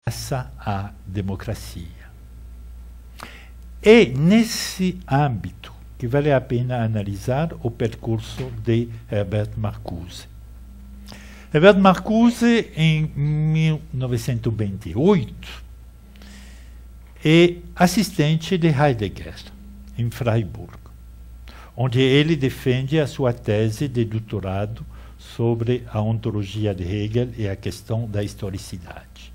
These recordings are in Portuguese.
à democracia. É nesse âmbito que vale a pena analisar o percurso de Herbert Marcuse. Herbert Marcuse, em 1928, é assistente de Heidegger, em Freiburg, onde ele defende a sua tese de doutorado sobre a ontologia de Hegel e a questão da historicidade.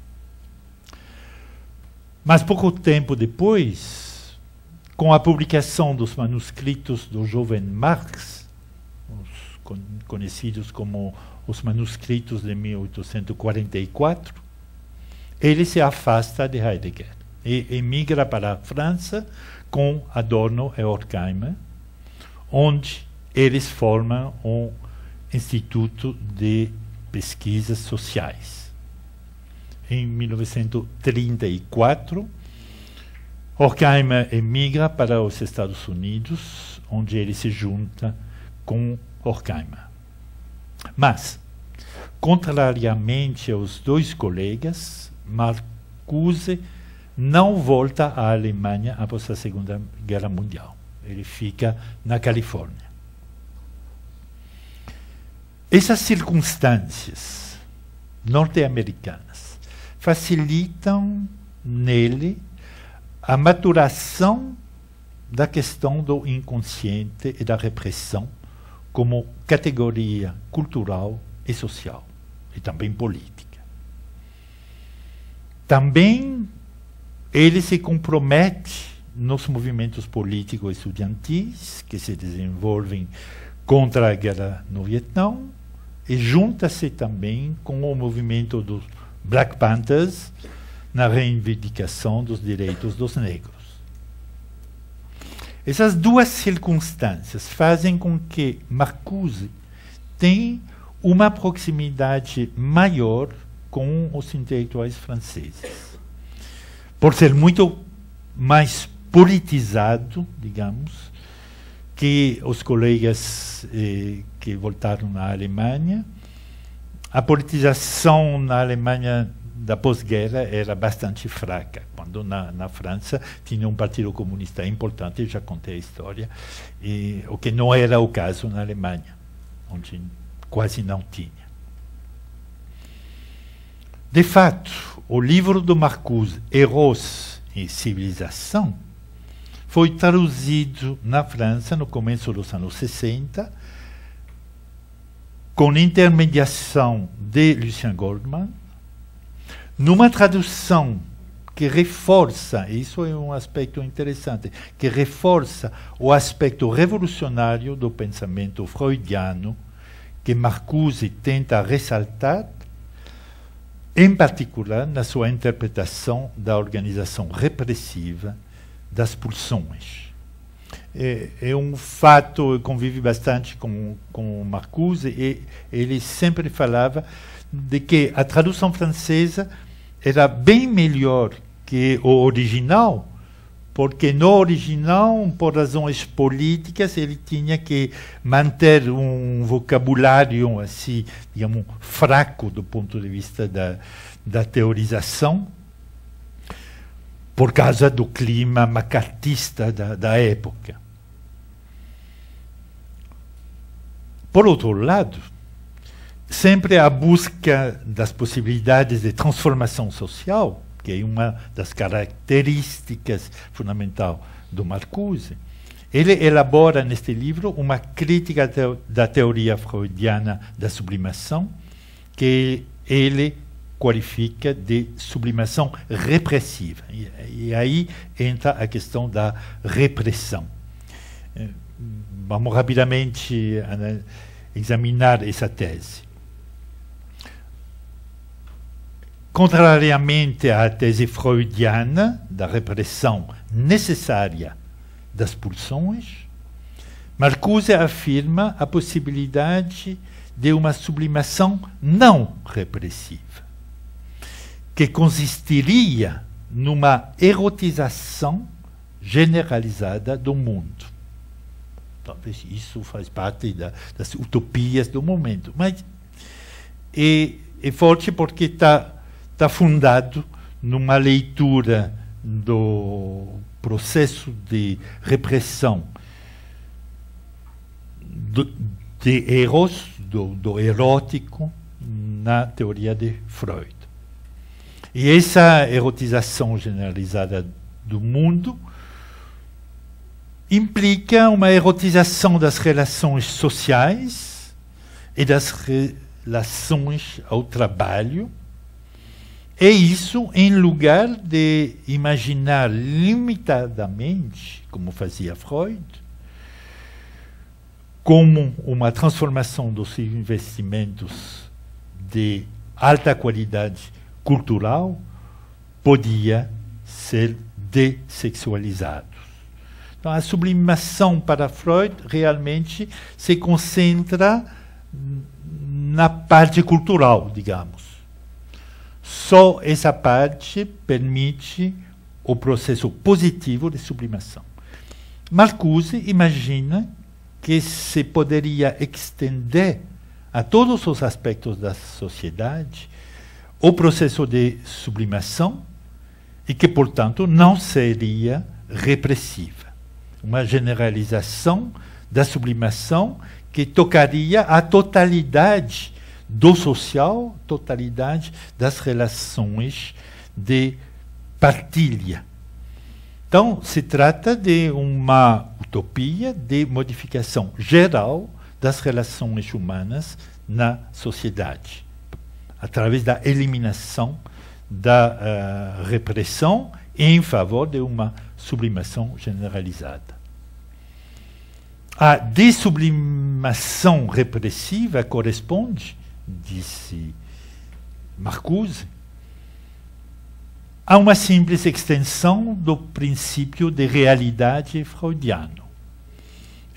Mas pouco tempo depois, com a publicação dos manuscritos do jovem Marx, os conhecidos como os manuscritos de 1844, ele se afasta de Heidegger e emigra para a França com Adorno e Horkheimer, onde eles formam um Instituto de Pesquisas Sociais. Em 1934, Horkheimer emigra para os Estados Unidos, onde ele se junta com Horkheimer. Mas, contrariamente aos dois colegas, Marcuse não volta à Alemanha após a Segunda Guerra Mundial. Ele fica na Califórnia. Essas circunstâncias norte-americanas facilitam nele a maturação da questão do inconsciente e da repressão como categoria cultural e social, e também política. Também ele se compromete nos movimentos políticos estudantis que se desenvolvem contra a guerra no Vietnã e junta-se também com o movimento dos Black Panthers na reivindicação dos direitos dos negros. Essas duas circunstâncias fazem com que Marcuse tenha uma proximidade maior com os intelectuais franceses, por ser muito mais politizado, digamos, que os colegas que voltaram à Alemanha. A politização na Alemanha da pós-guerra era bastante fraca, quando na França tinha um partido comunista importante, já contei a história, o que não era o caso na Alemanha, onde quase não tinha. De fato, o livro do Marcuse, Eros e Civilização, foi traduzido na França no começo dos anos 60, com intermediação de Lucien Goldman, numa tradução que reforça, isso é um aspecto interessante, que reforça o aspecto revolucionário do pensamento freudiano que Marcuse tenta ressaltar, em particular na sua interpretação da organização repressiva das pulsões. É um fato, eu convivi bastante com Marcuse, e ele sempre falava de que a tradução francesa era bem melhor que o original, porque no original, por razões políticas, ele tinha que manter um vocabulário assim, digamos, fraco do ponto de vista da teorização, por causa do clima macartista da época. Por outro lado, sempre a busca das possibilidades de transformação social, que é uma das características fundamentais do Marcuse, ele elabora neste livro uma crítica da teoria freudiana da sublimação, que ele qualifica de sublimação repressiva. E aí entra a questão da repressão. Vamos rapidamente examinar essa tese. Contrariamente à tese freudiana da repressão necessária das pulsões, Marcuse afirma a possibilidade de uma sublimação não repressiva, que consistiria numa erotização generalizada do mundo. Talvez isso faz parte das utopias do momento, mas é forte porque está fundado numa leitura do processo de repressão de Eros, do erótico, na teoria de Freud. E essa erotização generalizada do mundo implica uma erotização das relações sociais e das relações ao trabalho, e isso em lugar de imaginar limitadamente, como fazia Freud, como uma transformação dos investimentos de alta qualidade cultural podia ser dessexualizados. Então, a sublimação para Freud realmente se concentra na parte cultural, digamos. Só essa parte permite o processo positivo de sublimação. Marcuse imagina que se poderia estender a todos os aspectos da sociedade o processo de sublimação e que, portanto, não seria repressiva. Uma generalização da sublimação que tocaria a totalidade do social, totalidade das relações de partilha. Então, se trata de uma utopia de modificação geral das relações humanas na sociedade, através da eliminação da repressão em favor de uma sublimação generalizada. A dessublimação repressiva corresponde, disse Marcuse, a uma simples extensão do princípio de realidade freudiano.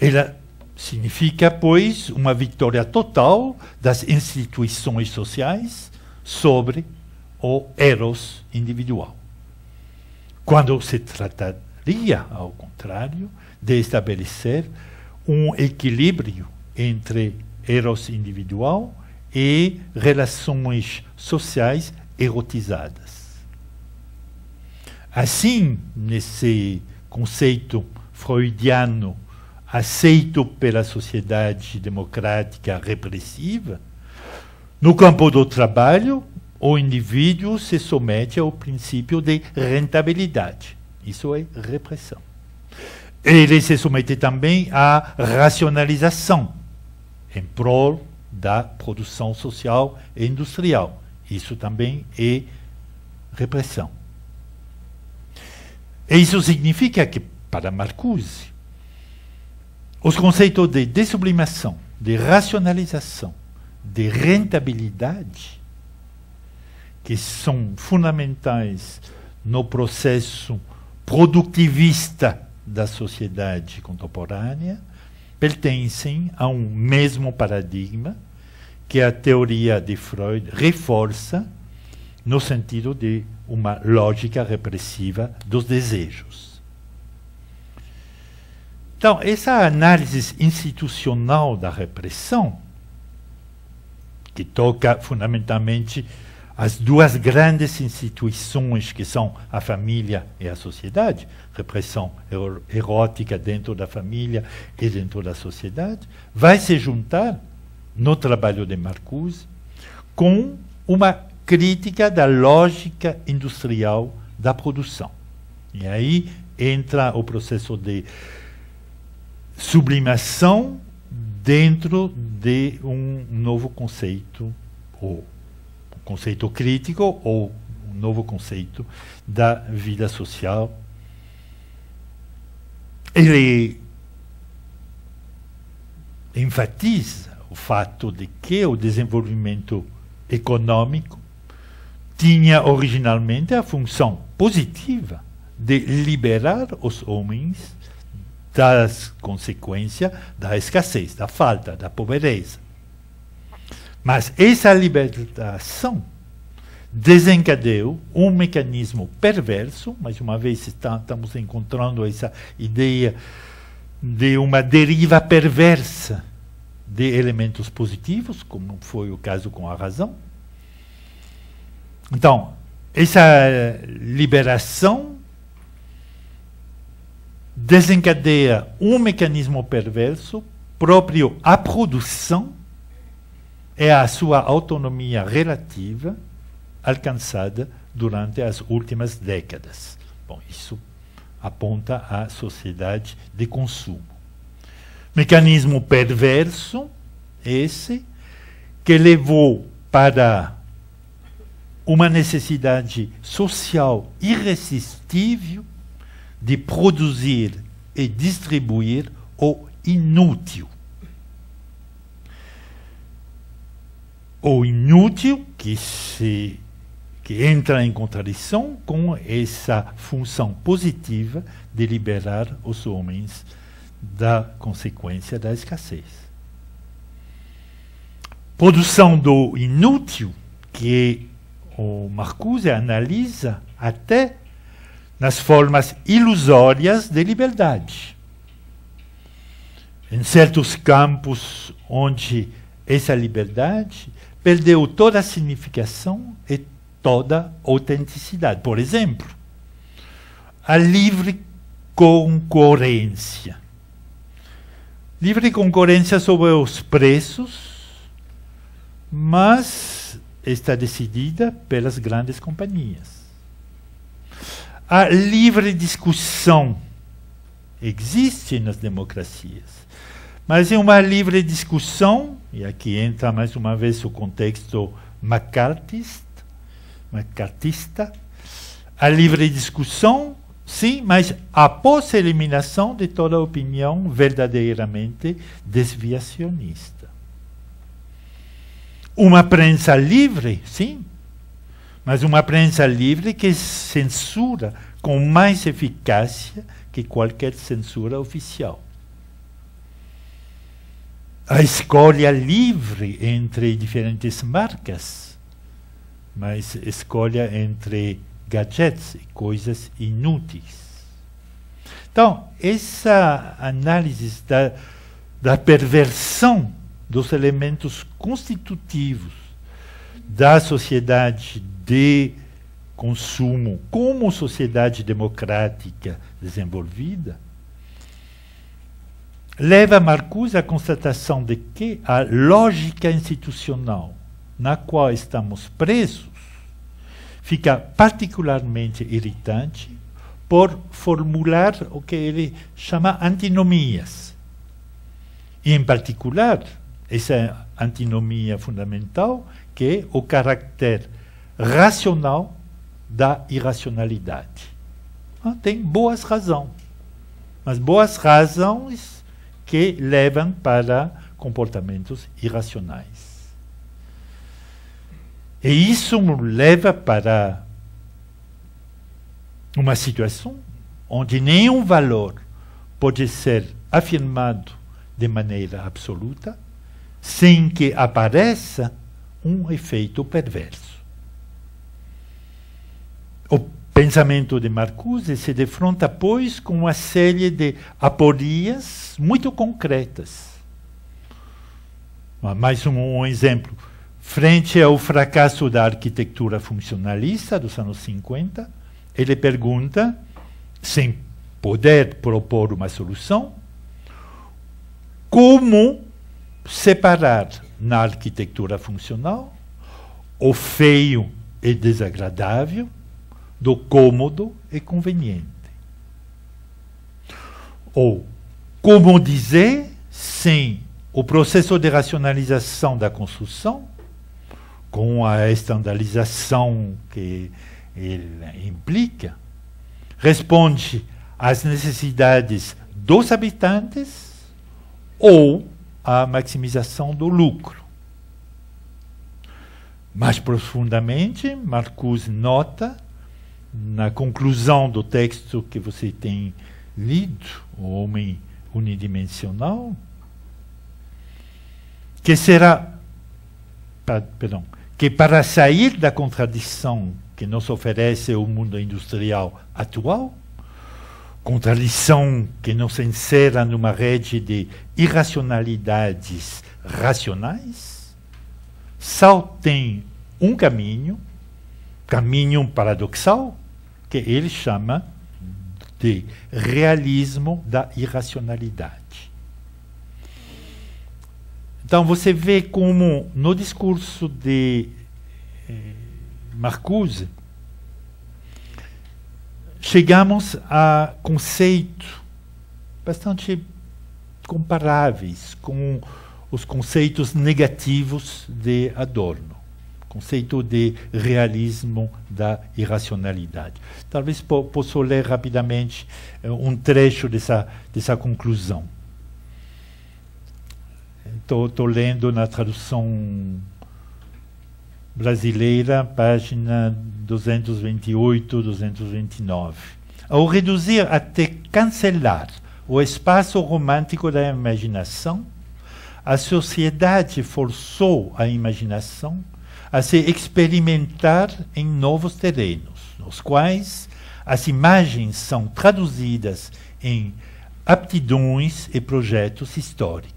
Ela significa, pois, uma vitória total das instituições sociais sobre o eros individual. Quando se trataria, ao contrário, de estabelecer um equilíbrio entre eros individual e relações sociais erotizadas. Assim, nesse conceito freudiano aceito pela sociedade democrática repressiva, no campo do trabalho, o indivíduo se somete ao princípio de rentabilidade. Isso é repressão. Ele se submete também à racionalização, em prol da produção social e industrial. Isso também é repressão. E isso significa que, para Marcuse, os conceitos de dessublimação, de racionalização, de rentabilidade, que são fundamentais no processo produtivista da sociedade contemporânea, pertencem a um mesmo paradigma que a teoria de Freud reforça no sentido de uma lógica repressiva dos desejos. Então, essa análise institucional da repressão, que toca fundamentalmente as duas grandes instituições que são a família e a sociedade, repressão erótica dentro da família e dentro da sociedade, vai se juntar no trabalho de Marcuse com uma crítica da lógica industrial da produção. E aí entra o processo de sublimação dentro de um novo conceito, ou conceito crítico, ou um novo conceito da vida social. Ele enfatiza o fato de que o desenvolvimento econômico tinha originalmente a função positiva de liberar os homens das consequências da escassez, da falta, da pobreza. Mas essa libertação desencadeou um mecanismo perverso, mais uma vez estamos encontrando essa ideia de uma deriva perversa de elementos positivos, como foi o caso com a razão. Então, essa liberação desencadeia um mecanismo perverso próprio à produção e à sua autonomia relativa alcançada durante as últimas décadas. Bom, isso aponta à sociedade de consumo. Mecanismo perverso, esse, que levou para uma necessidade social irresistível de produzir e distribuir o inútil. O inútil que entra em contradição com essa função positiva de liberar os homens da consequência da escassez. Produção do inútil, que o Marcuse analisa até nas formas ilusórias de liberdade. Em certos campos onde essa liberdade perdeu toda a significação e toda a autenticidade. Por exemplo, a livre concorrência. Livre concorrência sobre os preços, mas está decidida pelas grandes companhias. A livre discussão existe nas democracias, mas é uma livre discussão, e aqui entra mais uma vez o contexto macartista, a livre discussão, sim, mas após a eliminação de toda opinião verdadeiramente desviacionista. Uma prensa livre, sim, mas uma prensa livre que censura com mais eficácia que qualquer censura oficial. A escolha livre entre diferentes marcas, mas escolha entre gadgets e coisas inúteis. Então, essa análise da perversão dos elementos constitutivos da sociedade de consumo como sociedade democrática desenvolvida leva Marcuse à constatação de que a lógica institucional na qual estamos presos fica particularmente irritante por formular o que ele chama antinomias. E, em particular, essa antinomia fundamental, que é o caráter racional da irracionalidade. Tem boas razões, mas boas razões que levam para comportamentos irracionais. E isso leva para uma situação onde nenhum valor pode ser afirmado de maneira absoluta sem que apareça um efeito perverso. O pensamento de Marcuse se defronta, pois, com uma série de aporias muito concretas. Mais um exemplo. Frente ao fracasso da arquitetura funcionalista dos anos 50, ele pergunta, sem poder propor uma solução, como separar na arquitetura funcional o feio e desagradável do cômodo e conveniente. Ou como dizer, sem o processo de racionalização da construção, com a estandarização que ele implica, responde às necessidades dos habitantes ou à maximização do lucro. Mais profundamente, Marcuse nota, na conclusão do texto que você tem lido, O Homem Unidimensional, que para sair da contradição que nos oferece o mundo industrial atual, contradição que nos encerra numa rede de irracionalidades racionais, só tem um caminho, caminho paradoxal que ele chama de realismo da irracionalidade. Então você vê como no discurso de Marcuse chegamos a conceitos bastante comparáveis com os conceitos negativos de Adorno, conceito de realismo da irracionalidade. Talvez possa ler rapidamente um trecho dessa conclusão. Estou lendo na tradução brasileira, página 228, 229. Ao reduzir até cancelar o espaço romântico da imaginação, a sociedade forçou a imaginação a se experimentar em novos terrenos, nos quais as imagens são traduzidas em aptidões e projetos históricos.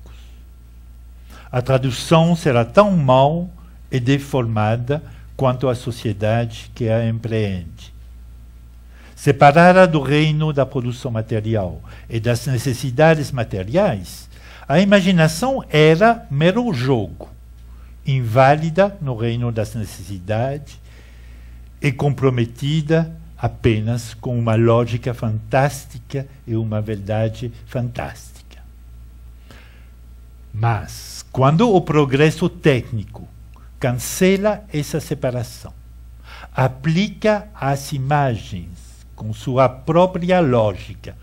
A tradução será tão mal e deformada quanto a sociedade que a empreende. Separada do reino da produção material e das necessidades materiais, a imaginação era mero jogo, inválida no reino das necessidades e comprometida apenas com uma lógica fantástica e uma verdade fantástica. Mas, quando o progresso técnico cancela essa separação, aplica as imagens com sua própria lógica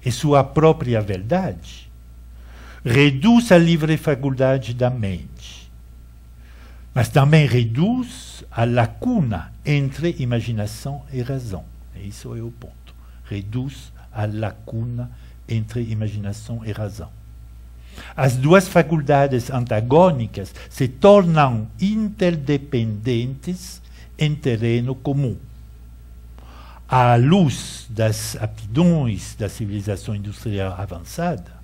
e sua própria verdade, reduz a livre faculdade da mente, mas também reduz a lacuna entre imaginação e razão. Isso é o ponto. Reduz a lacuna entre imaginação e razão. As duas faculdades antagônicas se tornam interdependentes em terreno comum. À luz das aptidões da civilização industrial avançada,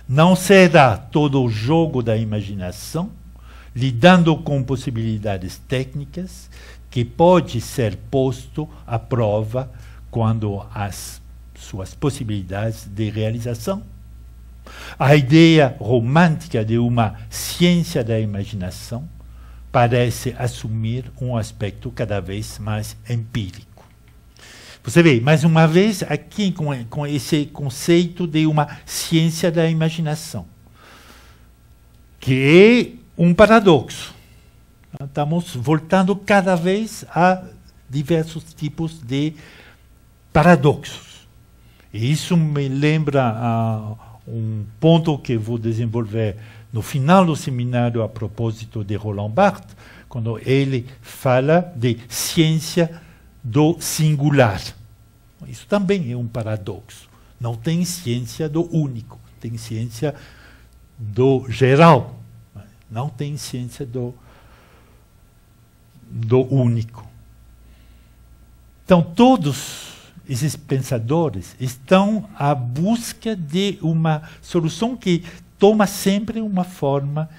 não será todo o jogo da imaginação, lidando com possibilidades técnicas, que pode ser posto à prova quando as suas possibilidades de realização. A ideia romântica de uma ciência da imaginação parece assumir um aspecto cada vez mais empírico. Você vê, mais uma vez, aqui com esse conceito de uma ciência da imaginação, que é um paradoxo. Estamos voltando cada vez a diversos tipos de paradoxos. E isso me lembra um ponto que vou desenvolver no final do seminário a propósito de Roland Barthes, quando ele fala de ciência do singular. Isso também é um paradoxo. Não tem ciência do único, tem ciência do geral. Não tem ciência do único. Então, todos esses pensadores estão à busca de uma solução que toma sempre uma forma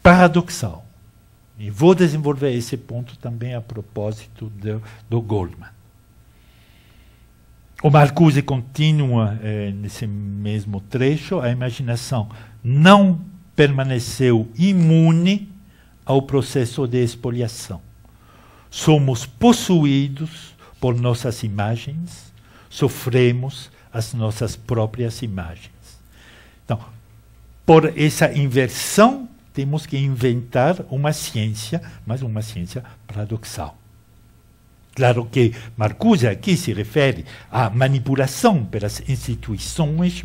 paradoxal. E vou desenvolver esse ponto também a propósito do Goldman. O Marcuse continua nesse mesmo trecho: a imaginação não permaneceu imune ao processo de expoliação. Somos possuídos por nossas imagens, sofremos as nossas próprias imagens. Então, por essa inversão, temos que inventar uma ciência, mas uma ciência paradoxal. Claro que Marcuse aqui se refere à manipulação pelas instituições